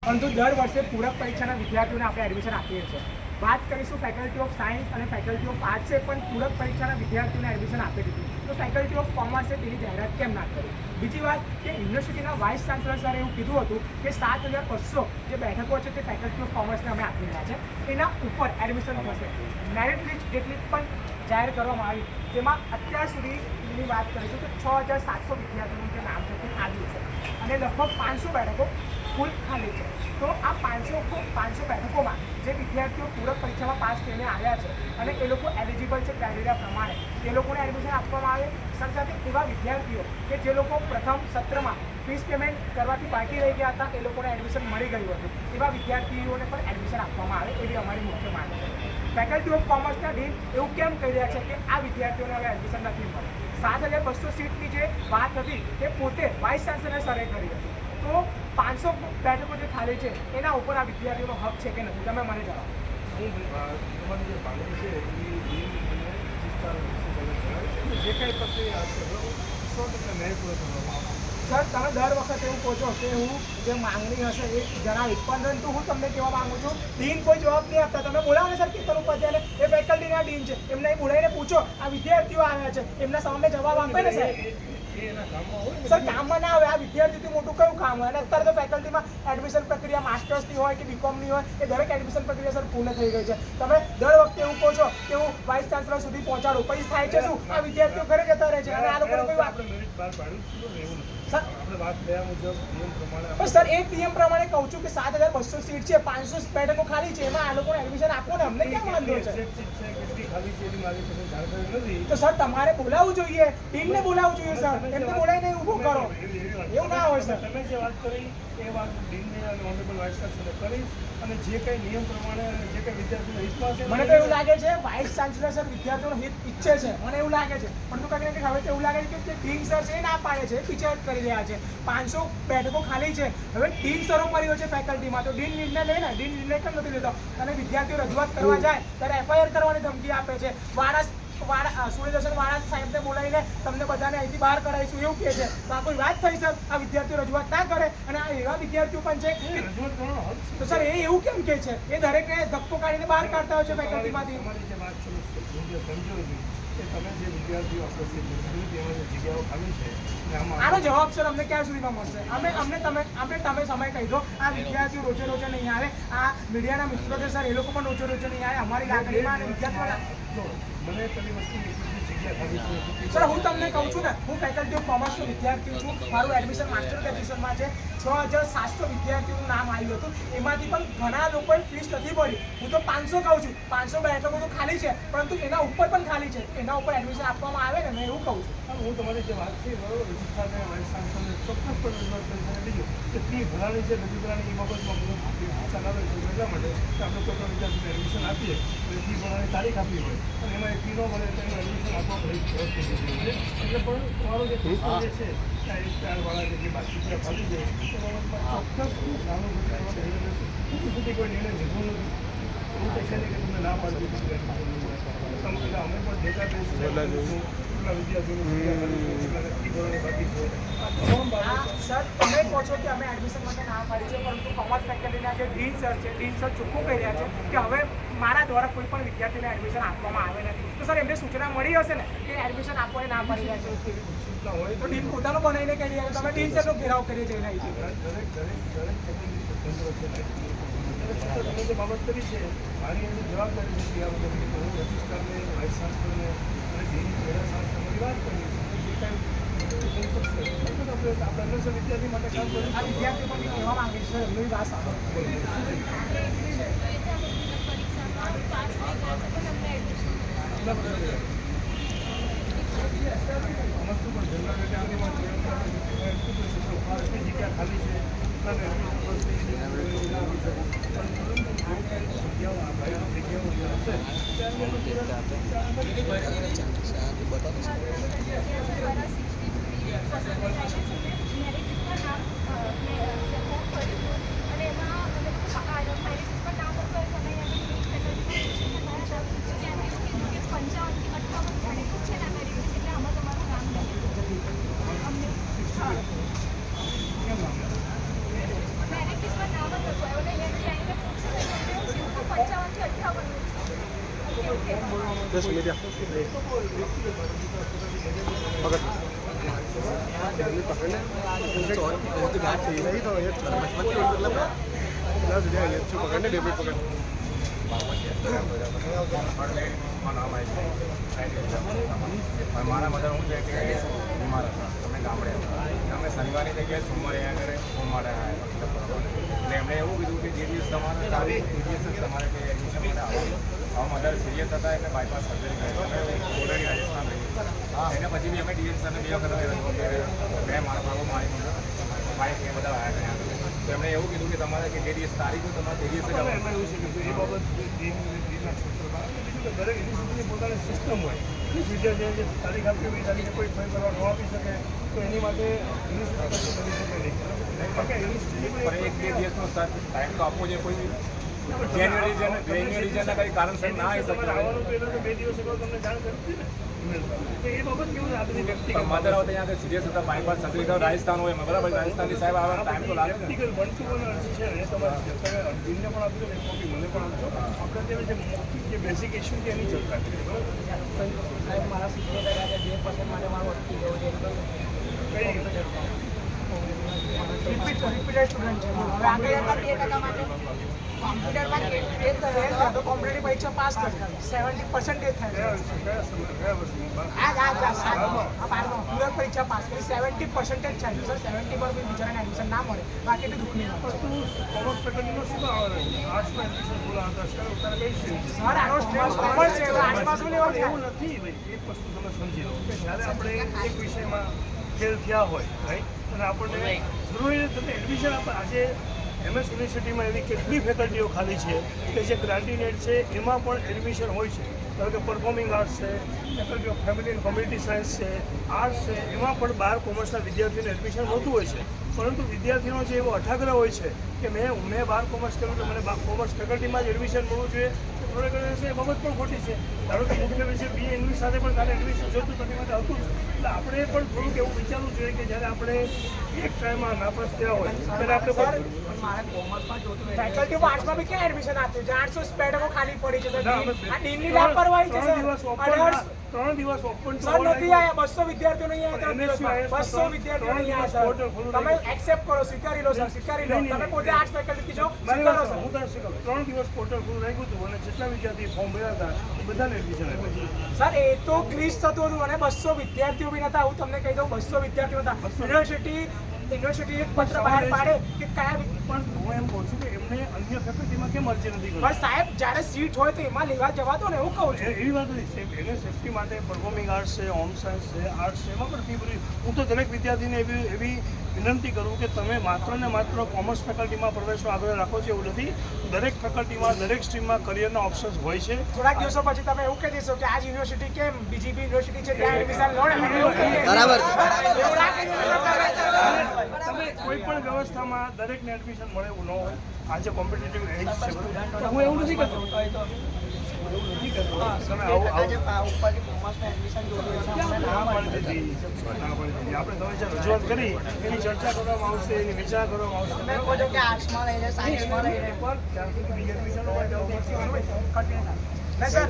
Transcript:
પરંતુ દર વર્ષે પૂરક પરીક્ષાના વિદ્યાર્થીઓને આપણે એડમિશન આપીએ છીએ. વાત કરીશું ફેકલ્ટી ઓફ સાયન્સ અને ફેકલ્ટી ઓફ આર્ટ્સે પણ પૂરક પરીક્ષાના વિદ્યાર્થીઓને એડમિશન આપી દીધું. તો ફેકલ્ટી ઓફ કોમર્સે તેની જાહેરાત કેમ ના કરી? બીજી વાત કે યુનિવર્સિટીના વાઇસ ચાન્સલર સરે એવું કીધું હતું કે 7,200 જે બેઠકો છે તે ફેકલ્ટી ઓફ કોમર્સને અમે આપી રહ્યા છે. એના ઉપર એડમિશન થશે. મેરિટ લિસ્ટ જેટલી પણ જાહેર કરવામાં આવી તેમાં અત્યાર સુધીની વાત કરીશું તો 6,700 વિદ્યાર્થીઓનું જે નામ છે તે આવ્યું છે અને લગભગ 500 બેઠકો કુલ ખાલી છે. તો આ 500 બેઠકોમાં જે વિદ્યાર્થીઓ પૂરક પરીક્ષામાં પાસ થઈને આવ્યા છે અને એ લોકો એલિજિબલ છે ક્રાઇટેરિયા પ્રમાણે એ લોકોને એડમિશન આપવામાં આવે. સાથે એવા વિદ્યાર્થીઓ કે જે લોકો પ્રથમ સત્રમાં ફીસ પેમેન્ટ કરવાથી બાકી રહી ગયા હતા એ લોકોને એડમિશન મળી ગયું હતું, એવા વિદ્યાર્થીઓને પણ એડમિશન આપવામાં આવે એવી અમારી મુખ્ય માંગ છે. ફેકલ્ટી ઓફ કોમર્સના ડીન એવું કેમ કહી રહ્યા છે કે આ વિદ્યાર્થીઓને હવે એડમિશન નથી મળે? 7,200 સીટની જે વાત હતી તે પોતે વાઇસ ચાન્સલર સરે કરી હતી. તો 500 બેઠકો જે ખાલી છે એના ઉપર આ વિદ્યાર્થીઓનો હક છે કે નથી? તમે મને જણાવો. તમારી જે માંગણી છે એ જે કંઈ પ્રક્રિયા હશે 100% ન્યાય પૂરો કરવામાં આવશે. સર, તમે દર વખત એવું કહો છો કે હું જે માંગણી હશે એ જણાવીશ, પરંતુ હું તમને કહેવા માંગુ છું ડીન કોઈ જવાબ નહીં આપતા. તમે બોલાવો ને સર કેતન ઉપાધ્યાયને, એ ફેકલ્ટીના ડીન છે, એમને બોલાવીને પૂછો આ વિદ્યાર્થીઓ આવ્યા છે એમના સામે જવાબ આપે ને સર. સર કામમાં ના આવે, આ વિદ્યાર્થીથી મોટું કયું કામ હોય? અને અત્યારે તો ફેકલ્ટીમાં એડમિશન પ્રક્રિયા માસ્ટર્સની હોય કે બીકોમની હોય એ દરેક એડમિશન પ્રક્રિયા સર પૂર્ણ થઈ ગઈ છે. તમે દર વખતે એવું કહો છો કે હું વાઇસ ચાન્સલર સુધી પહોંચાડું, પછી થાય છે શું? આ વિદ્યાર્થીઓ ઘરે જતા રહે છે અને આ લોકોને કોઈ વાત સર એ પીએમ પ્રમાણે કહું છું કે 7,200 સીટ છે, 500 બેઠકો ખાલી છે, એમાં આ લોકોને એડમિશન આપો ને, અમને ક્યાં વાંધો છે? તો સર તમારે બોલાવવું જોઈએ, ટીમને બોલાવવું જોઈએ સર, એમને બોલાવીને ઊભું કરો. એવું ના હોય સર. તમે જે વાત કરી એ વાત ડીનને અને ઓનરેબલ વાઇસ ચાન્સલરે કરી અને જે કંઈ નિયમ પ્રમાણે જે કંઈ વિદ્યાર્થીઓનો હિતમાં છે મને તો એવું લાગે છે વાઇસ ચાન્સલર સર વિદ્યાર્થીઓનો હિત ઈચ્છે છે, મને એવું લાગે છે. પરંતુ કંઈક હવે તો એવું લાગે છે કે ડીન સર છે એ ના પાડે છે, પીછેહટ કરી રહ્યા છે. 500 બેઠકો ખાલી છે, હવે ડીન સરો કર્યો છે ફેકલ્ટીમાં, તો ડીન નિર્ણય લે ને, ડીન નિર્ણય કેમ નથી લેતો? અને વિદ્યાર્થીઓ રજૂઆત કરવા જાય ત્યારે FIR કરવાની ધમકી આપે છે. સૂર્યદર્શન વાળા સાહેબને બોલાવીને તમને બધાને અહીંથી બહાર કરાવીશું એવું કહે છે. તો આ કોઈ વાત થઈ સર? આ વિદ્યાર્થીઓ રજૂઆત ના કરે અને આ એવા વિદ્યાર્થીઓ પણ છે તો સર એ એવું કેમ કહે છે? એ દરેકને ધક્કો કાઢીને બહાર કાઢતા હોય છે ફેકલ્ટીમાંથી. આનો જવાબ સર અમને ક્યાં સુધીમાં મળશે? અમને તમે સમય કહી દો. આ વિદ્યાર્થીઓ રોજે રોજે નહીં આવે, આ મીડિયાના મિત્રો છે સર એ લોકો પણ રોજે રોજે નહીં આવે. અમારી લાગણીમાં અને વિદ્યાર્થીઓ સર હું તમને કહું છું ને, હું ફેકલ્ટી ઓફ કોમર્સનો વિદ્યાર્થી છું, મારું એડમિશન માસ્ટર ગ્રેજ્યુએશનમાં છે. 6,700 વિદ્યાર્થીઓનું નામ આવ્યું હતું, એમાંથી પણ ઘણા લોકોએ ફીસ નથી ભરી. હું તો 500 કહું છું, 500 બેઠકો તો ખાલી છે, પરંતુ એના ઉપર પણ ખાલી છે, એના ઉપર એડમિશન આપવામાં આવે ને, મેં એવું કહું છું. હું તમારી જે વાત છે બરોબર, વિસ્તારને વાઇસ ચાન્સલરને ચોક્કસપણે રજૂઆત કરી શકે. બીજું કે ફી ભરાણી છે નથી ભરાણી એ બાબતમાં હું ચલાવે છે એટલા માટે કે આપણે કોઈ પણ વિદ્યાર્થીને એડમિશન આપીએ તો ફી ભરવાની તારીખ આપવી હોય અને એમાં એ ફી ન ભરે તો એનું એડમિશન આપવા પડે એટલે પણ તમારો જે પ્રશ્ન જે છે ત્યાં એક ચારવાળા જે બાકી ત્યાં ખાલી છે એ બાબતમાં ચોક્કસ નાનું સુધી કોઈ નિર્ણય લીધો નથી. એવું તો છે નહીં કે તમને ના પાડવી અમે પણ ડેટા બેઝ સર તમે કહો છો કે અમે એડમિશન માટે ના પાડી છે, પરંતુ કોમર્સ ફેકલ્ટીના જે ડીન સર છે, ડીન સર ચોખ્ખું કહી રહ્યા છે કે હવે મારા દ્વારા કોઈ પણ વિદ્યાર્થીને એડમિશન આપવામાં આવે નથી. તો સર એમને સૂચના મળી હશે ને કે એડમિશન આપવાની ના પાડી રહ્યા છે? તો ડીન પોતાનું બનાવીને કહી રહ્યા છે, તમે ડીન સરનો ઘેરાવ કરી જઈને આવી તમે જે બાબત કરી છે મારી એની જવાબદારી છે આ વખતે હું રજિસ્ટ્રારને વાઇસ ચાન્સલરને અને ડીન મેળા ચાન્સલરની વાત કરી જે કાંઈ આપણે વિદ્યાર્થી માટે કામ કરીએ. આ વિદ્યાર્થીઓ પણ કહેવા માંગે છે એમની વાત સાંભળો. જગ્યા ખાલી છે 10 मीडिया पकड़ने नहीं तो ये मतलब पकड़ने डेबिट पकड़ મારા મધર હું છે કે બીમાર હતા અમે ગામડે હતા અમે શનિવારની જગ્યાએ સોમવારે અહીંયા આગળ સોમવારે એટલે એમણે એવું કીધું કે જે દિવસ તમારે તારીખ એ દિવસ જ તમારે કે એડમિશન માટે આવવાનું મધર સિરિયસ હતા એટલે બાયપાસ સર્જરી કરી ઓલરેડી રાજસ્થાન રહી એને પછી બી અમે ડીએન સરને બે વખત મેં મારા બાબુ મારી વાઈફ એ બધા આવ્યા કર્યા તો એમણે એવું કીધું કે તમારે કે જે દિવસ તારીખ હોય તમારે તે દિવસે જ આવવાનું. એમાં એવું છે કે એ બાબત ડીનના ક્ષેત્રમાં બીજું કે દરેક યુનિવર્સિટીની પોતાની સિસ્ટમ હોય વિદ્યાર્થીને જે તારીખ આપી હોય એ તારીખે કોઈ ફરી કરવા ન આપી શકે તો એની માટે યુનિવર્સિટી કશું કરી શકે નહીં. બાકી યુનિવર્સિટી પણ એક બે દિવસનો ટાઈમ તો આપવો જોઈએ કોઈ જેન્યુઅલ રીઝનના કંઈ કારણસર ના આવી શકે આવવાનું પહેલાં તો 2 દિવસ અગાઉ તમને જાણ કરી ને એ બાબત કેવું છે આ બધી વ્યક્તિગત મધર આવતા ત્યાં સિરિયસ હતા બાયપાસ સર્જરી કરવા રાજસ્થાન હોય બરાબર રાજસ્થાનની સાહેબ આવવાનો ટાઈમ તો લાગે ને. વ્યક્તિગત વન ટુ વન અરજી છે ને તમારે તમે અરજીને પણ આપજો ને કોપી મને પણ આપજો આપણે તેના જે બેઝિક ઇસ્યુ છે એની ચર્ચા કરીએ બરાબર. સાહેબ મારા 70% માટે મારો અટકી ગયો છે રિપીટેડ સ્ટુડન્ટ છે હવે આગળ જતા 2% માટે કોમ્પ્યુટરમાં ફેલ થયા તો કોમ્પ્યુટરની પરીક્ષા પાસ કરી 70% થાય પૂરક પરીક્ષા પાસ કરી 70% થાય છે સર 70 પર બી બિચારાને એડમિશન ના મળે બાકી તો દુઃખની વાત છે. કોમર્સ ફેકલ્ટીમાં શું આવવાનું આર્ટ્સમાં એડમિશન બોલા હતા સર અત્યારે કઈ સ્ટ્રીમ છે સર આનો સ્ટ્રીમ કોમર્સ છે આર્ટ્સમાં શું લેવા છે એવું નથી ભાઈ એક વસ્તુ તમે સમજી લો કે જ્યારે આપણે એક વિષયમાં ફેલ થયા હોય રાઈટ અને આપણને જરૂરી તમે એડમિશન આપણે આજે MS યુનિવર્સિટીમાં એવી કેટલી ફેકલ્ટીઓ ખાલી છે કે જે ગ્રાન્ટીનેટ છે એમાં પણ એડમિશન હોય છે. ધારો કે પરફોર્મિંગ આર્ટ્સ છે, faculty of family and community science છે, આર્ટ્સ છે, એમાં પણ 12 કોમર્સના વિદ્યાર્થીઓને એડમિશન મળતું હોય છે. પરંતુ વિદ્યાર્થીનો જે એવો અઠાગ્રહ હોય છે કે મેં 12 કોમર્સ કર્યું તો મને કોમર્સ ફેકલ્ટીમાં જ એડમિશન મળવું જોઈએ થોડે ઘણા એ બાબત પણ ખોટી છે. ધારો કે મુખ્ય વિષય BA ઇંગ્લિશ સાથે પણ તારે એડમિશન જોતું તો માટે હતું જ. એટલે આપણે પણ થોડુંક એવું વિચારવું જોઈએ કે જ્યારે આપણે એક ટાઈમમાં નાપાસ થયા હોય ત્યારે આપણે સર મારે કોમર્સમાં જોતું ફેકલ્ટી ઓફ આર્ટ્સમાં બી ક્યાં એડમિશન આપ્યું છે 800 બેઠકો ખાલી પડી છે સર આ ડીનની લાપરવાહી છે સર 3 દિવસ ઓપન સર નથી આયા 200 વિદ્યાર્થીઓ નહીં આયા 3 દિવસમાં 200 વિદ્યાર્થીઓ નહીં આયા સર તમે એક્સેપ્ટ કરો સ્વીકારી લો સર સ્વીકારી લો તમે પોતે આર્ટ્સ ફેકલ્ટી છો સ્વીકારો સર હું તમને 3 દિવસ પોર્ટલ ખુલ્લું રાખ્યું હતું અને જેટલા વિદ્યાર્થી ફોર્મ ભર્યા હતા એ બધાને એડમિશન આપ્યું. સર એ તો ક્લિશ થતું હતું અને 200 વિદ્યાર્થીઓ બી નતા હું તમને કહી દઉં 200 વિદ્યાર્થીઓ હતા યુનિવર્સિટી એક પત્ર બહાર પાડે કે કયા પણ હું એમ કહું છું કે એમને અન્ય ફેકલ્ટીમાં કેમ અરજી નથી કરી? પણ સાહેબ જ્યારે સીટ હોય તો એમાં લેવા જવા દો ને એવું કહું છું. એવી વાત નથી. એને સેફટી માટે પરફોર્મિંગ આર્ટ્સ છે, હોમ સાયન્સ છે, આર્ટ્સ છે, એમાં પણ ફી ભરી. હું તો દરેક વિદ્યાર્થીને એવી વિનંતી કરું કે તમે માત્ર ને માત્ર કોમર્સ ફેકલ્ટીમાં પ્રવેશનો આગ્રહ રાખો છો એવું નથી. દરેક ફેકલ્ટીમાં દરેક સ્ટ્રીમમાં કરિયરના ઓપ્શન્સ હોય છે. થોડાક દિવસો પછી તમે એવું કહી દેશો કે આ જ યુનિવર્સિટી કેમ બીજી બી યુનિવર્સિટી છે ત્યાં એડમિશન લો ને તમે કોઈ પણ વ્યવસ્થામાં દરેકને એડમિશન મળે એવું ન હોય. આજે કોમ્પિટિટિવ એજ છે બરાબર. હું એવું નથી કરતો તમે આપણે તમે જે રજૂઆત કરી એની ચર્ચા કરવામાં આવશે એની વિચાર કરવામાં આવશે. સર